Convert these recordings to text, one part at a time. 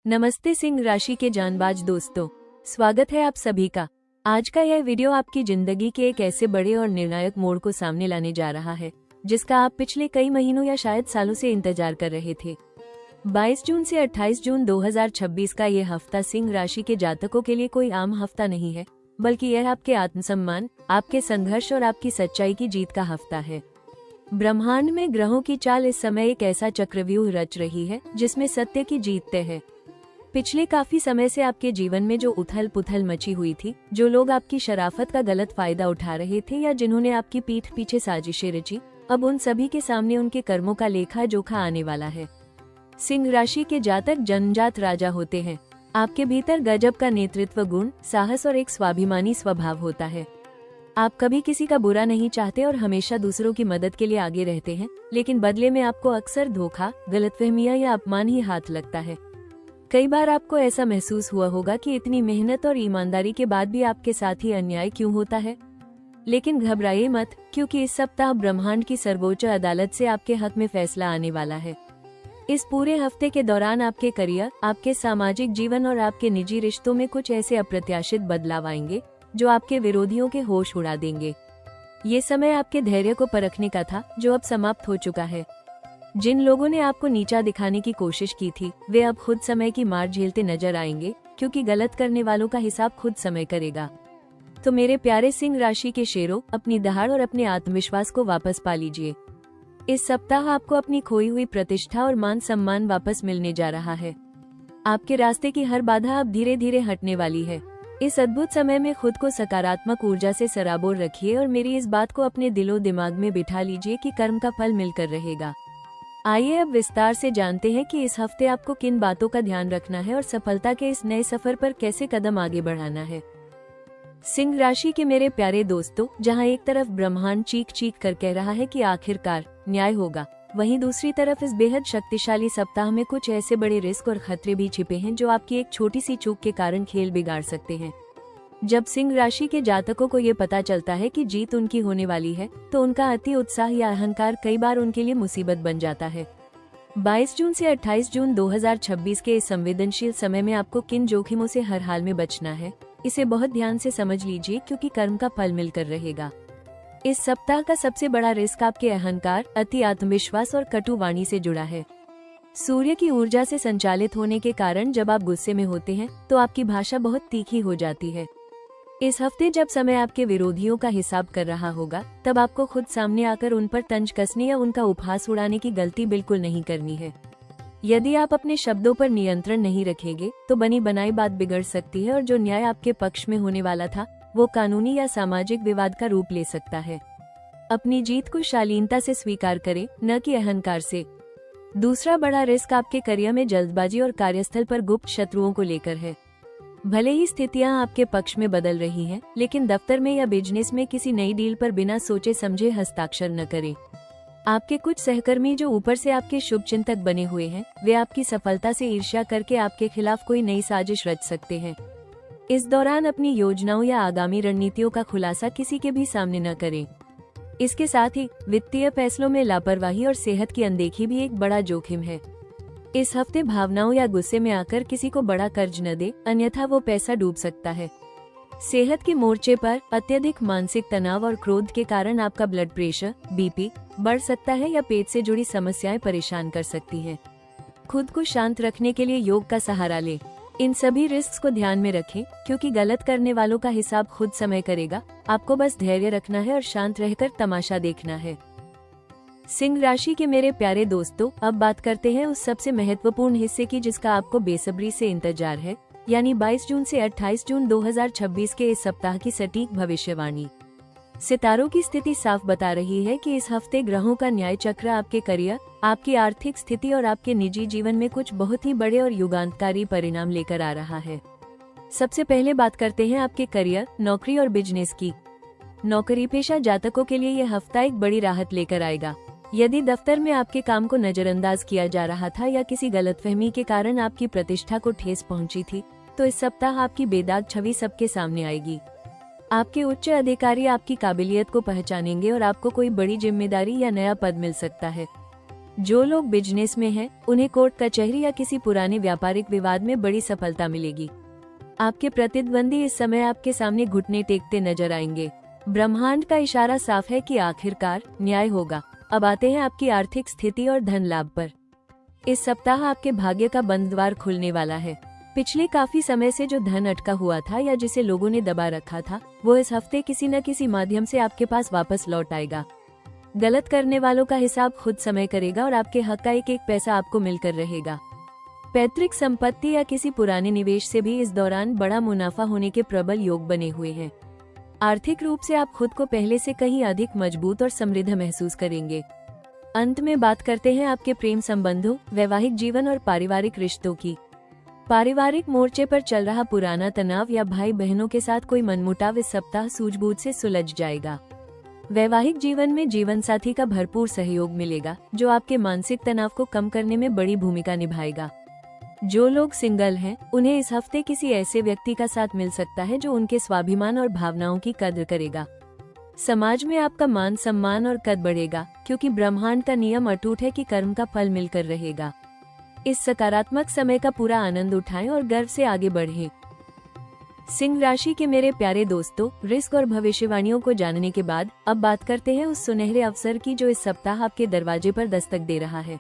नमस्ते सिंह राशि के जानबाज दोस्तों, स्वागत है आप सभी का। आज का यह वीडियो आपकी जिंदगी के एक ऐसे बड़े और निर्णायक मोड़ को सामने लाने जा रहा है जिसका आप पिछले कई महीनों या शायद सालों से इंतजार कर रहे थे। 22 जून से 28 जून 2026 का ये हफ्ता सिंह राशि के जातकों के लिए कोई आम हफ्ता नहीं है, बल्कि यह आपके आत्मसम्मान, आपके संघर्ष और आपकी सच्चाई की जीत का हफ्ता है। ब्रह्मांड में ग्रहों की चाल इस समय एक ऐसा चक्रव्यूह रच रही है जिसमें सत्य की जीत तय है। पिछले काफी समय से आपके जीवन में जो उथल पुथल मची हुई थी, जो लोग आपकी शराफत का गलत फायदा उठा रहे थे या जिन्होंने आपकी पीठ पीछे साजिशें रची, अब उन सभी के सामने उनके कर्मों का लेखा जोखा आने वाला है। सिंह राशि के जातक जन्मजात राजा होते हैं। आपके भीतर गजब का नेतृत्व गुण, साहस और एक स्वाभिमानी स्वभाव होता है। आप कभी किसी का बुरा नहीं चाहते और हमेशा दूसरों की मदद के लिए आगे रहते हैं, लेकिन बदले में आपको अक्सर धोखा, गलतफहमियां या अपमान ही हाथ लगता है। कई बार आपको ऐसा महसूस हुआ होगा कि इतनी मेहनत और ईमानदारी के बाद भी आपके साथ ही अन्याय क्यों होता है। लेकिन घबराइए मत, क्योंकि इस सप्ताह ब्रह्मांड की सर्वोच्च अदालत से आपके हक में फैसला आने वाला है। इस पूरे हफ्ते के दौरान आपके करियर, आपके सामाजिक जीवन और आपके निजी रिश्तों में कुछ ऐसे अप्रत्याशित बदलाव आएंगे जो आपके विरोधियों के होश उड़ा देंगे। ये समय आपके धैर्य को परखने का था, जो अब समाप्त हो चुका है। जिन लोगों ने आपको नीचा दिखाने की कोशिश की थी, वे अब खुद समय की मार झेलते नजर आएंगे, क्योंकि गलत करने वालों का हिसाब खुद समय करेगा। तो मेरे प्यारे सिंह राशि के शेरों, अपनी दहाड़ और अपने आत्मविश्वास को वापस पा लीजिए। इस सप्ताह आपको अपनी खोई हुई प्रतिष्ठा और मान सम्मान वापस मिलने जा रहा है। आपके रास्ते की हर बाधा अब धीरे धीरे हटने वाली है। इस अद्भुत समय में खुद को सकारात्मक ऊर्जा से सराबोर रखिए और मेरी इस बात को अपने दिलो दिमाग में बिठा लीजिए कि कर्म का फल मिलकर रहेगा। आइए अब विस्तार से जानते हैं कि इस हफ्ते आपको किन बातों का ध्यान रखना है और सफलता के इस नए सफर पर कैसे कदम आगे बढ़ाना है। सिंह राशि के मेरे प्यारे दोस्तों, जहां एक तरफ ब्रह्मांड चीख चीख कर कह रहा है कि आखिरकार न्याय होगा, वहीं दूसरी तरफ इस बेहद शक्तिशाली सप्ताह में कुछ ऐसे बड़े रिस्क और खतरे भी छिपे हैं जो आपकी एक छोटी सी चूक के कारण खेल बिगाड़ सकते हैं। जब सिंह राशि के जातकों को ये पता चलता है कि जीत उनकी होने वाली है, तो उनका अति उत्साह या अहंकार कई बार उनके लिए मुसीबत बन जाता है। 22 जून से 28 जून 2026 के इस संवेदनशील समय में आपको किन जोखिमों से हर हाल में बचना है, इसे बहुत ध्यान से समझ लीजिए, क्योंकि कर्म का फल मिलकर रहेगा। इस सप्ताह का सबसे बड़ा रिस्क आपके अहंकार, अति आत्मविश्वास और कटु वाणी से जुड़ा है। सूर्य की ऊर्जा से संचालित होने के कारण जब आप गुस्से में होते हैं तो आपकी भाषा बहुत तीखी हो जाती है। इस हफ्ते जब समय आपके विरोधियों का हिसाब कर रहा होगा, तब आपको खुद सामने आकर उन पर तंज कसने या उनका उपहास उड़ाने की गलती बिल्कुल नहीं करनी है। यदि आप अपने शब्दों पर नियंत्रण नहीं रखेंगे तो बनी बनाई बात बिगड़ सकती है और जो न्याय आपके पक्ष में होने वाला था, वो कानूनी या सामाजिक विवाद का रूप ले सकता है। अपनी जीत को शालीनता से स्वीकार करें, न कि अहंकार से। दूसरा बड़ा रिस्क आपके करियर में जल्दबाजी और कार्यस्थल पर गुप्त शत्रुओं को लेकर है। भले ही स्थितियां आपके पक्ष में बदल रही हैं, लेकिन दफ्तर में या बिजनेस में किसी नई डील पर बिना सोचे समझे हस्ताक्षर न करें। आपके कुछ सहकर्मी जो ऊपर से आपके शुभचिंतक बने हुए हैं, वे आपकी सफलता से ईर्ष्या करके आपके खिलाफ कोई नई साजिश रच सकते हैं। इस दौरान अपनी योजनाओं या आगामी रणनीतियों का खुलासा किसी के भी सामने न करें। इसके साथ ही वित्तीय फैसलों में लापरवाही और सेहत की अनदेखी भी एक बड़ा जोखिम है। इस हफ्ते भावनाओं या गुस्से में आकर किसी को बड़ा कर्ज न दे, अन्यथा वो पैसा डूब सकता है। सेहत के मोर्चे पर अत्यधिक मानसिक तनाव और क्रोध के कारण आपका ब्लड प्रेशर, बीपी बढ़ सकता है या पेट से जुड़ी समस्याएं परेशान कर सकती हैं। खुद को शांत रखने के लिए योग का सहारा लें। इन सभी रिस्क को ध्यान में रखें, क्योंकि गलत करने वालों का हिसाब खुद समय करेगा। आपको बस धैर्य रखना है और शांत रहकर तमाशा देखना है। सिंह राशि के मेरे प्यारे दोस्तों, अब बात करते हैं उस सबसे महत्वपूर्ण हिस्से की जिसका आपको बेसब्री से इंतजार है, यानी 22 जून से 28 जून 2026 के इस सप्ताह की सटीक भविष्यवाणी। सितारों की स्थिति साफ बता रही है कि इस हफ्ते ग्रहों का न्याय चक्र आपके करियर, आपकी आर्थिक स्थिति और आपके निजी जीवन में कुछ बहुत ही बड़े और युगांतकारी परिणाम लेकर आ रहा है। सबसे पहले बात करते हैं आपके करियर, नौकरी और बिजनेस की। नौकरी पेशा जातकों के लिए यह हफ्ता एक बड़ी राहत लेकर आएगा। यदि दफ्तर में आपके काम को नजरअंदाज किया जा रहा था या किसी गलतफहमी के कारण आपकी प्रतिष्ठा को ठेस पहुंची थी, तो इस सप्ताह आपकी बेदाग छवि सबके सामने आएगी। आपके उच्च अधिकारी आपकी काबिलियत को पहचानेंगे और आपको कोई बड़ी जिम्मेदारी या नया पद मिल सकता है। जो लोग बिजनेस में हैं, उन्हें कोर्ट कचहरी या किसी पुराने व्यापारिक विवाद में बड़ी सफलता मिलेगी। आपके प्रतिद्वंदी इस समय आपके सामने घुटने टेकते नजर आएंगे। ब्रह्मांड का इशारा साफ है कि आखिरकार न्याय होगा। अब आते हैं आपकी आर्थिक स्थिति और धन लाभ पर। इस सप्ताह आपके भाग्य का बंद द्वार खुलने वाला है। पिछले काफी समय से जो धन अटका हुआ था या जिसे लोगों ने दबा रखा था, वो इस हफ्ते किसी न किसी माध्यम से आपके पास वापस लौट आएगा। गलत करने वालों का हिसाब खुद समय करेगा और आपके हक का एक एक पैसा आपको मिलकर रहेगा। पैतृक संपत्ति या किसी पुराने निवेश से भी इस दौरान बड़ा मुनाफा होने के प्रबल योग बने हुए हैं। आर्थिक रूप से आप खुद को पहले से कहीं अधिक मजबूत और समृद्ध महसूस करेंगे। अंत में बात करते हैं आपके प्रेम संबंधों, वैवाहिक जीवन और पारिवारिक रिश्तों की। पारिवारिक मोर्चे पर चल रहा पुराना तनाव या भाई बहनों के साथ कोई मनमुटाव इस सप्ताह सूझबूझ से सुलझ जाएगा। वैवाहिक जीवन में जीवन साथी का भरपूर सहयोग मिलेगा, जो आपके मानसिक तनाव को कम करने में बड़ी भूमिका निभाएगा। जो लोग सिंगल हैं, उन्हें इस हफ्ते किसी ऐसे व्यक्ति का साथ मिल सकता है जो उनके स्वाभिमान और भावनाओं की कद्र करेगा। समाज में आपका मान सम्मान और कद बढ़ेगा, क्योंकि ब्रह्मांड का नियम अटूट है कि कर्म का फल मिलकर रहेगा। इस सकारात्मक समय का पूरा आनंद उठाएं और गर्व से आगे बढ़ें। सिंह राशि के मेरे प्यारे दोस्तों, रिस्क और भविष्यवाणियों को जानने के बाद अब बात करते हैं उस सुनहरे अवसर की जो इस सप्ताह आपके दरवाजे पर दस्तक दे रहा है।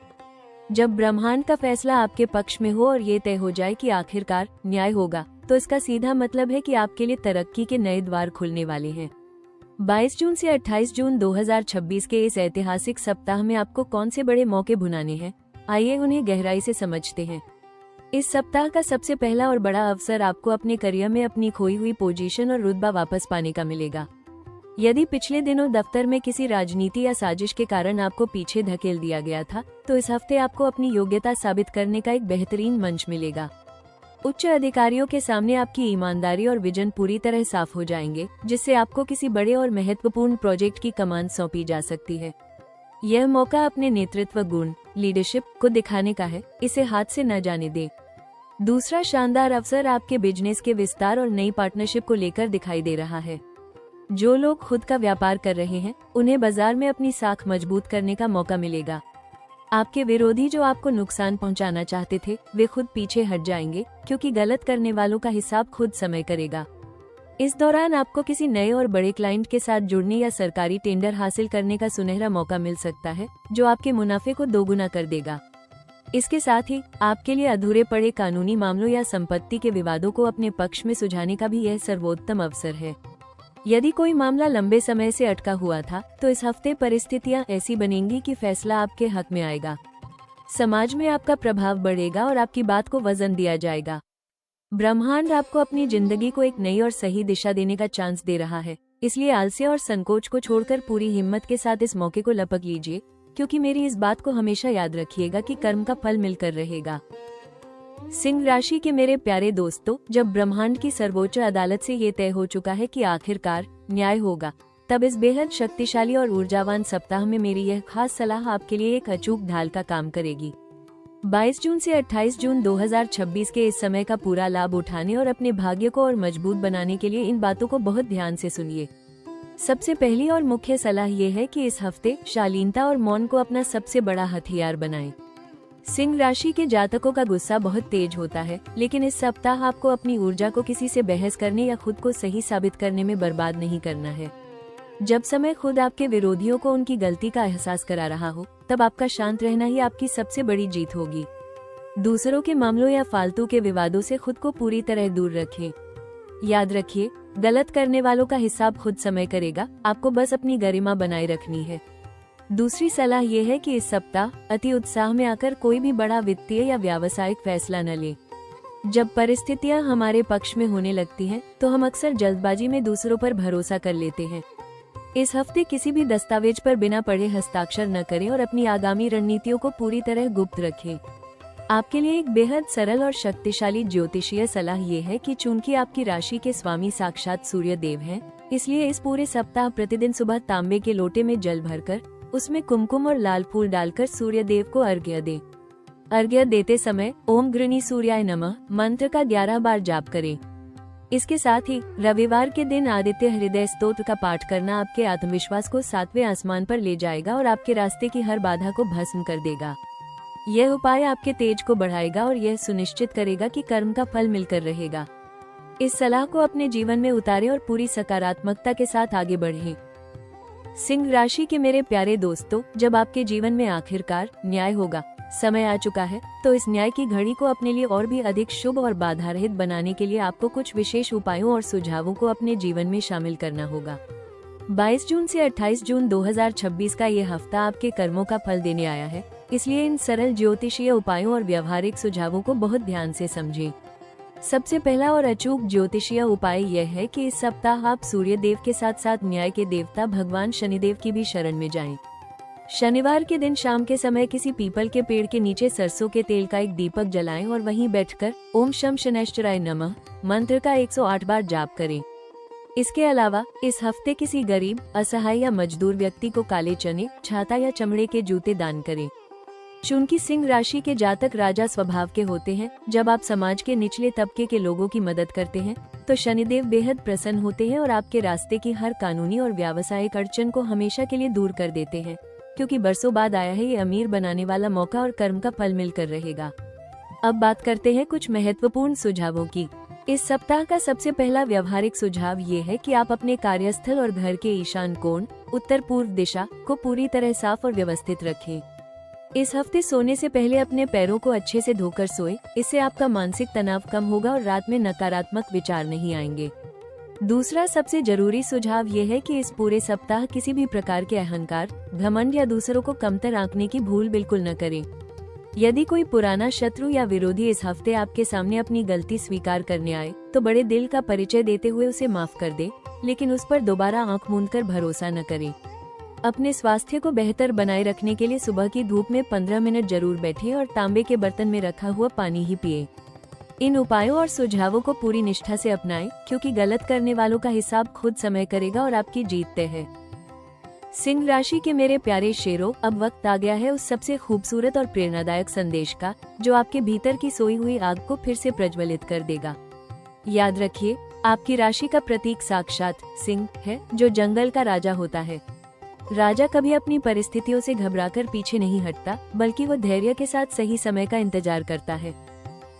जब ब्रह्मांड का फैसला आपके पक्ष में हो और ये तय हो जाए कि आखिरकार न्याय होगा, तो इसका सीधा मतलब है कि आपके लिए तरक्की के नए द्वार खुलने वाले हैं। 22 जून से 28 जून 2026 के इस ऐतिहासिक सप्ताह में आपको कौन से बड़े मौके भुनाने हैं, आइए उन्हें गहराई से समझते हैं। इस सप्ताह का सबसे पहला और बड़ा अवसर आपको अपने करियर में अपनी खोई हुई पोजीशन और रुतबा वापस पाने का मिलेगा। यदि पिछले दिनों दफ्तर में किसी राजनीति या साजिश के कारण आपको पीछे धकेल दिया गया था, तो इस हफ्ते आपको अपनी योग्यता साबित करने का एक बेहतरीन मंच मिलेगा। उच्च अधिकारियों के सामने आपकी ईमानदारी और विजन पूरी तरह साफ हो जाएंगे, जिससे आपको किसी बड़े और महत्वपूर्ण प्रोजेक्ट की कमान सौंपी जा सकती है। यह मौका अपने नेतृत्व गुण, लीडरशिप को दिखाने का है, इसे हाथ से न जाने दें। दूसरा शानदार अवसर आपके बिजनेस के विस्तार और नई पार्टनरशिप को लेकर दिखाई दे रहा है। जो लोग खुद का व्यापार कर रहे हैं, उन्हें बाजार में अपनी साख मजबूत करने का मौका मिलेगा। आपके विरोधी जो आपको नुकसान पहुंचाना चाहते थे, वे खुद पीछे हट जाएंगे, क्योंकि गलत करने वालों का हिसाब खुद समय करेगा। इस दौरान आपको किसी नए और बड़े क्लाइंट के साथ जुड़ने या सरकारी टेंडर हासिल करने का सुनहरा मौका मिल सकता है, जो आपके मुनाफे को दोगुना कर देगा। इसके साथ ही आपके लिए अधूरे पड़े कानूनी मामलों या संपत्ति के विवादों को अपने पक्ष में सुलझाने का भी यह सर्वोत्तम अवसर है। यदि कोई मामला लंबे समय से अटका हुआ था, तो इस हफ्ते परिस्थितियां ऐसी बनेंगी कि फैसला आपके हक में आएगा। समाज में आपका प्रभाव बढ़ेगा और आपकी बात को वजन दिया जाएगा। ब्रह्मांड आपको अपनी जिंदगी को एक नई और सही दिशा देने का चांस दे रहा है, इसलिए आलस्य और संकोच को छोड़कर पूरी हिम्मत के साथ इस मौके को लपक लीजिए, क्योंकि मेरी इस बात को हमेशा याद रखिएगा कि कर्म का फल मिलकर रहेगा। सिंह राशि के मेरे प्यारे दोस्तों, जब ब्रह्मांड की सर्वोच्च अदालत से ये तय हो चुका है कि आखिरकार न्याय होगा, तब इस बेहद शक्तिशाली और ऊर्जावान सप्ताह में मेरी यह खास सलाह आपके लिए एक अचूक ढाल का काम करेगी। 22 जून से 28 जून 2026 के इस समय का पूरा लाभ उठाने और अपने भाग्य को और मजबूत बनाने के लिए इन बातों को बहुत ध्यान से सुनिए। सबसे पहली और मुख्य सलाह ये है कि इस हफ्ते शालीनता और मौन को अपना सबसे बड़ा हथियार बनाएं। सिंह राशि के जातकों का गुस्सा बहुत तेज होता है, लेकिन इस सप्ताह आपको अपनी ऊर्जा को किसी से बहस करने या खुद को सही साबित करने में बर्बाद नहीं करना है। जब समय खुद आपके विरोधियों को उनकी गलती का एहसास करा रहा हो, तब आपका शांत रहना ही आपकी सबसे बड़ी जीत होगी। दूसरों के मामलों या फालतू के विवादों से खुद को पूरी तरह दूर रखें। याद रखिए, गलत करने वालों का हिसाब खुद समय करेगा, आपको बस अपनी गरिमा बनाए रखनी है। दूसरी सलाह यह है कि इस सप्ताह अति उत्साह में आकर कोई भी बड़ा वित्तीय या व्यावसायिक फैसला न ले। जब परिस्थितियां हमारे पक्ष में होने लगती हैं, तो हम अक्सर जल्दबाजी में दूसरों पर भरोसा कर लेते हैं। इस हफ्ते किसी भी दस्तावेज पर बिना पढ़े हस्ताक्षर न करें और अपनी आगामी रणनीतियों को पूरी तरह गुप्त रखें। आपके लिए एक बेहद सरल और शक्तिशाली ज्योतिषीय सलाह ये है कि चूंकि आपकी राशि के स्वामी साक्षात सूर्य देव हैं, इसलिए इस पूरे सप्ताह प्रतिदिन सुबह तांबे के लोटे में जल भरकर उसमें कुमकुम और लाल फूल डालकर सूर्य देव को अर्घ्य दें। अर्घ्य देते समय ओम गृणी सूर्याय नमः मंत्र का 11 बार जाप करें। इसके साथ ही रविवार के दिन आदित्य हृदय स्तोत्र का पाठ करना आपके आत्मविश्वास को 7वें आसमान पर ले जाएगा और आपके रास्ते की हर बाधा को भस्म कर देगा। यह उपाय आपके तेज को बढ़ाएगा और यह सुनिश्चित करेगा कि कर्म का फल मिलकर रहेगा। इस सलाह को अपने जीवन में उतारें और पूरी सकारात्मकता के साथ आगे बढ़ें। सिंह राशि के मेरे प्यारे दोस्तों, जब आपके जीवन में आखिरकार न्याय होगा, समय आ चुका है, तो इस न्याय की घड़ी को अपने लिए और भी अधिक शुभ और बाधा रहित बनाने के लिए आपको कुछ विशेष उपायों और सुझावों को अपने जीवन में शामिल करना होगा। 22 जून से 28 जून 2026 का ये हफ्ता आपके कर्मों का फल देने आया है, इसलिए इन सरल ज्योतिषीय उपायों और व्यवहारिक सुझावों को बहुत ध्यान से समझें। सबसे पहला और अचूक ज्योतिषीय उपाय यह है कि इस सप्ताह आप सूर्य देव के साथ साथ न्याय के देवता भगवान शनिदेव की भी शरण में जाएं। शनिवार के दिन शाम के समय किसी पीपल के पेड़ के नीचे सरसों के तेल का एक दीपक जलाएं और वहीं बैठकर ओम शम शनैश्चराय नमः मंत्र का 108 बार जाप करें। इसके अलावा इस हफ्ते किसी गरीब, असहाय या मजदूर व्यक्ति को काले चने, छाता या चमड़े के जूते दान करें। चूंकि सिंह राशि के जातक राजा स्वभाव के होते हैं, जब आप समाज के निचले तबके के लोगों की मदद करते हैं तो शनिदेव बेहद प्रसन्न होते हैं और आपके रास्ते की हर कानूनी और व्यावसायिक अड़चन को हमेशा के लिए दूर कर देते हैं, क्योंकि बरसों बाद आया है ये अमीर बनाने वाला मौका और कर्म का फल मिलकर रहेगा। अब बात करते हैं कुछ महत्वपूर्ण सुझावों की। इस सप्ताह का सबसे पहला व्यवहारिक सुझाव ये है कि आप अपने कार्यस्थल और घर के ईशान कोण, उत्तर पूर्व दिशा को पूरी तरह साफ और व्यवस्थित रखें। इस हफ्ते सोने से पहले अपने पैरों को अच्छे से धोकर सोएं, इससे आपका मानसिक तनाव कम होगा और रात में नकारात्मक विचार नहीं आएंगे। दूसरा सबसे जरूरी सुझाव ये है कि इस पूरे सप्ताह किसी भी प्रकार के अहंकार, घमंड या दूसरों को कमतर आंकने की भूल बिल्कुल न करें। यदि कोई पुराना शत्रु या विरोधी इस हफ्ते आपके सामने अपनी गलती स्वीकार करने आए, तो बड़े दिल का परिचय देते हुए उसे माफ कर दे, लेकिन उस पर दोबारा आंख मूंदकर भरोसा न करें। अपने स्वास्थ्य को बेहतर बनाए रखने के लिए सुबह की धूप में 15 मिनट जरूर बैठें और तांबे के बर्तन में रखा हुआ पानी ही पिए। इन उपायों और सुझावों को पूरी निष्ठा से अपनाएं, क्योंकि गलत करने वालों का हिसाब खुद समय करेगा और आपकी जीत तय है। सिंह राशि के मेरे प्यारे शेरों, अब वक्त आ गया है उस सबसे खूबसूरत और प्रेरणादायक संदेश का, जो आपके भीतर की सोई हुई आग को फिर से प्रज्वलित कर देगा। याद रखिए, आपकी राशि का प्रतीक साक्षात सिंह है, जो जंगल का राजा होता है। राजा कभी अपनी परिस्थितियों से घबराकर पीछे नहीं हटता, बल्कि वो धैर्य के साथ सही समय का इंतजार करता है।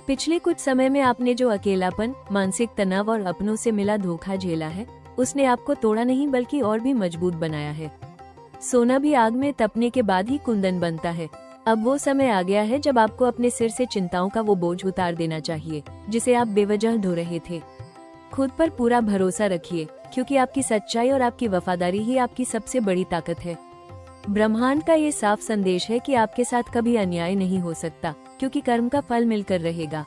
पिछले कुछ समय में आपने जो अकेलापन, मानसिक तनाव और अपनों से मिला धोखा झेला है, उसने आपको तोड़ा नहीं बल्कि और भी मजबूत बनाया है। सोना भी आग में तपने के बाद ही कुंदन बनता है। अब वो समय आ गया है जब आपको अपने सिर से चिंताओं का वो बोझ उतार देना चाहिए, जिसे आप बेवजह ढो रहे थे। खुद पर पूरा भरोसा रखिए, क्योंकि आपकी सच्चाई और आपकी वफादारी ही आपकी सबसे बड़ी ताकत है। ब्रह्मांड का ये साफ संदेश है कि आपके साथ कभी अन्याय नहीं हो सकता, क्योंकि कर्म का फल मिलकर रहेगा।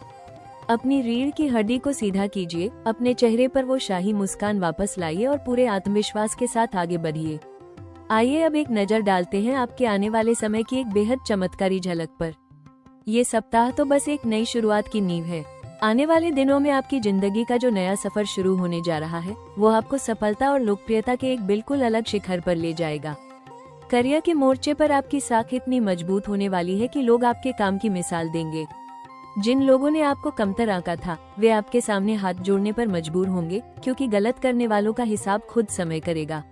अपनी रीढ़ की हड्डी को सीधा कीजिए, अपने चेहरे पर वो शाही मुस्कान वापस लाइए और पूरे आत्मविश्वास के साथ आगे बढ़िए। आइए अब एक नजर डालते हैं आपके आने वाले समय की एक बेहद चमत्कारी झलक पर। ये सप्ताह तो बस एक नई शुरुआत की नींव है। आने वाले दिनों में आपकी जिंदगी का जो नया सफर शुरू होने जा रहा है, वो आपको सफलता और लोकप्रियता के एक बिल्कुल अलग शिखर पर ले जाएगा। करियर के मोर्चे पर आपकी साख इतनी मजबूत होने वाली है कि लोग आपके काम की मिसाल देंगे। जिन लोगों ने आपको कमतर आंका था, वे आपके सामने हाथ जोड़ने पर मजबूर होंगे, क्योंकि गलत करने वालों का हिसाब खुद समय करेगा।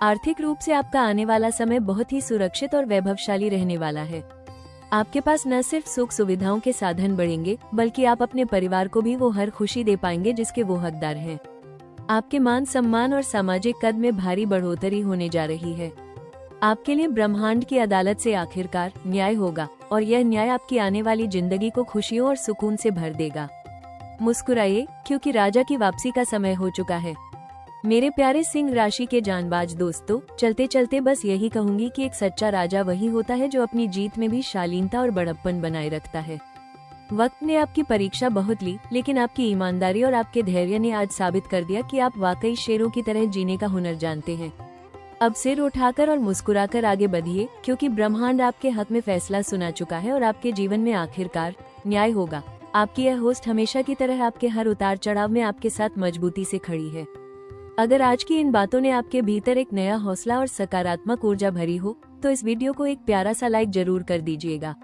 आर्थिक रूप से आपका आने वाला समय बहुत ही सुरक्षित और वैभवशाली रहने वाला है। आपके पास न सिर्फ सुख सुविधाओं के साधन बढ़ेंगे, बल्कि आप अपने परिवार को भी वो हर खुशी दे पाएंगे जिसके वो हकदार हैं। आपके मान सम्मान और सामाजिक कद में भारी बढ़ोतरी होने जा रही है। आपके लिए ब्रह्मांड की अदालत से आखिरकार न्याय होगा, और यह न्याय आपकी आने वाली जिंदगी को खुशियों और सुकून से भर देगा। मुस्कुराइए, क्योंकि राजा की वापसी का समय हो चुका है। मेरे प्यारे सिंह राशि के जानबाज दोस्तों, चलते चलते बस यही कहूंगी कि एक सच्चा राजा वही होता है जो अपनी जीत में भी शालीनता और बड़प्पन बनाए रखता है। वक्त ने आपकी परीक्षा बहुत ली, लेकिन आपकी ईमानदारी और आपके धैर्य ने आज साबित कर दिया कि आप वाकई शेरों की तरह जीने का हुनर जानते हैं। अब सिर उठाकर और मुस्कुराकर आगे बढ़िए, क्योंकि ब्रह्मांड आपके हक में फैसला सुना चुका है और आपके जीवन में आखिरकार न्याय होगा। आपकी यह होस्ट हमेशा की तरह आपके हर उतार चढ़ाव में आपके साथ मजबूती से खड़ी है। अगर आज की इन बातों ने आपके भीतर एक नया हौसला और सकारात्मक ऊर्जा भरी हो, तो इस वीडियो को एक प्यारा सा लाइक जरूर कर दीजिएगा।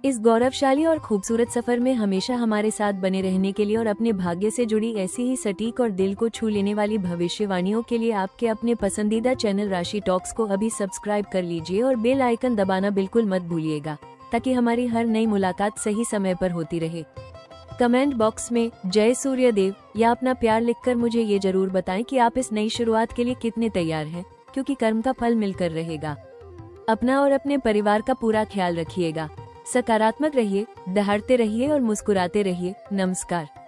इस गौरवशाली और खूबसूरत सफर में हमेशा हमारे साथ बने रहने के लिए और अपने भाग्य से जुड़ी ऐसी ही सटीक और दिल को छू लेने वाली भविष्यवाणियों के लिए आपके अपने पसंदीदा चैनल राशि टॉक्स को अभी सब्सक्राइब कर लीजिए और बेल आइकन दबाना बिल्कुल मत भूलिएगा, ताकि हमारी हर नई मुलाकात सही समय पर होती रहे। कमेंट बॉक्स में जय सूर्यदेव या अपना प्यार लिखकर मुझे ये जरूर बताएं कि आप इस नई शुरुआत के लिए कितने तैयार हैं, क्योंकि कर्म का फल मिलकर रहेगा। अपना और अपने परिवार का पूरा ख्याल रखिएगा। सकारात्मक रहिए, दहाड़ते रहिए और मुस्कुराते रहिए। नमस्कार।